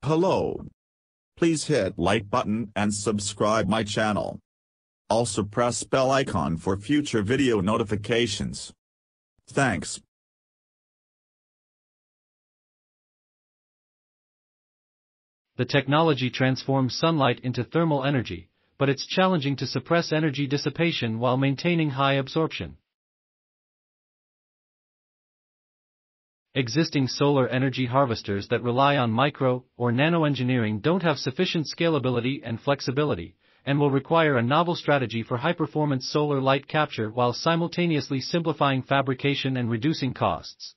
Hello. Please hit like button and subscribe my channel. Also press bell icon for future video notifications. Thanks. The technology transforms sunlight into thermal energy, but it's challenging to suppress energy dissipation while maintaining high absorption. Existing solar energy harvesters that rely on micro or nanoengineering don't have sufficient scalability and flexibility, and will require a novel strategy for high-performance solar light capture while simultaneously simplifying fabrication and reducing costs.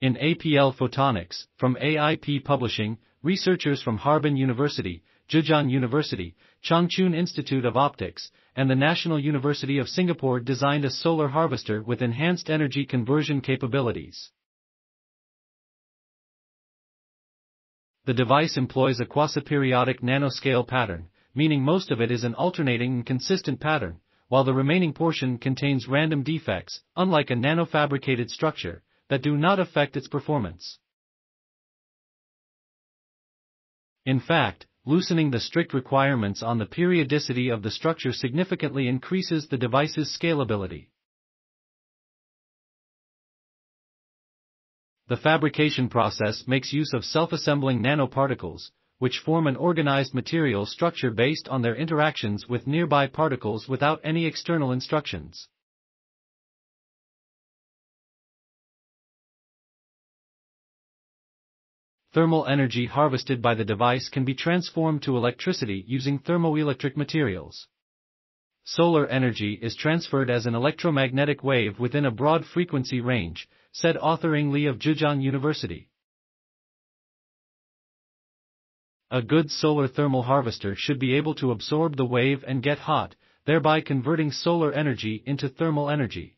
In APL Photonics, from AIP Publishing, researchers from Harbin University, Zhejiang University, Changchun Institute of Optics, and the National University of Singapore designed a solar harvester with enhanced energy conversion capabilities. The device employs a quasiperiodic nanoscale pattern, meaning most of it is an alternating and consistent pattern, while the remaining portion contains random defects, unlike a nanofabricated structure, that do not affect its performance. In fact, loosening the strict requirements on the periodicity of the structure significantly increases the device's scalability. The fabrication process makes use of self-assembling nanoparticles, which form an organized material structure based on their interactions with nearby particles without any external instructions. Thermal energy harvested by the device can be transformed to electricity using thermoelectric materials. Solar energy is transferred as an electromagnetic wave within a broad frequency range, said author Ing Li of Zhejiang University. A good solar thermal harvester should be able to absorb the wave and get hot, thereby converting solar energy into thermal energy.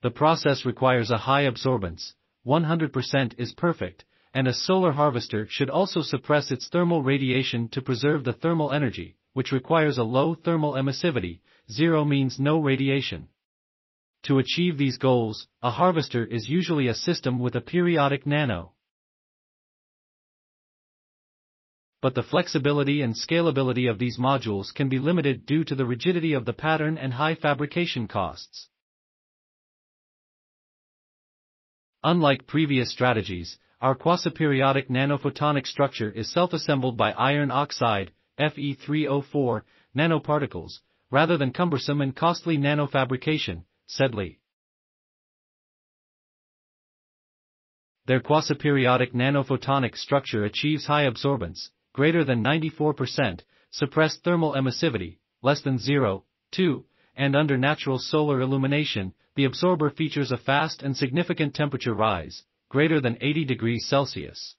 The process requires a high absorbance, 100% is perfect, and a solar harvester should also suppress its thermal radiation to preserve the thermal energy, which requires a low thermal emissivity, 0 means no radiation. To achieve these goals, a harvester is usually a system with a periodic nano. But the flexibility and scalability of these modules can be limited due to the rigidity of the pattern and high fabrication costs. Unlike previous strategies, our quasiperiodic nanophotonic structure is self-assembled by iron oxide, Fe3O4, nanoparticles, rather than cumbersome and costly nanofabrication, said Li. Their quasiperiodic nanophotonic structure achieves high absorbance, greater than 94%, suppressed thermal emissivity, less than 0.2, and under natural solar illumination, the absorber features a fast and significant temperature rise, greater than 80 degrees Celsius.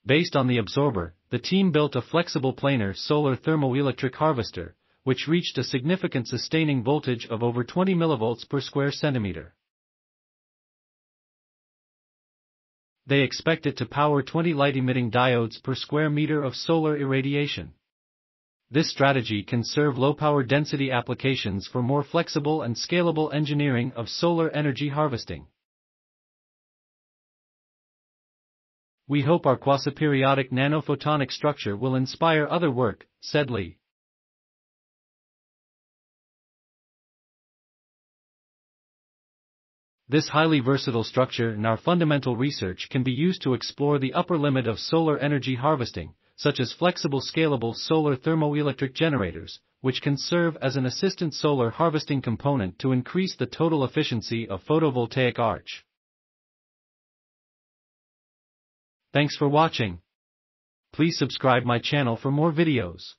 Based on the absorber, the team built a flexible planar solar thermoelectric harvester, which reached a significant sustaining voltage of over 20 millivolts per square centimeter. They expect it to power 20 light-emitting diodes per square meter of solar irradiation. This strategy can serve low-power density applications for more flexible and scalable engineering of solar energy harvesting. We hope our quasiperiodic nanophotonic structure will inspire other work, said Li. This highly versatile structure in our fundamental research can be used to explore the upper limit of solar energy harvesting, such as flexible scalable solar thermoelectric generators, which can serve as an assistant solar harvesting component to increase the total efficiency of photovoltaic arch. Thanks for watching. Please subscribe my channel for more videos.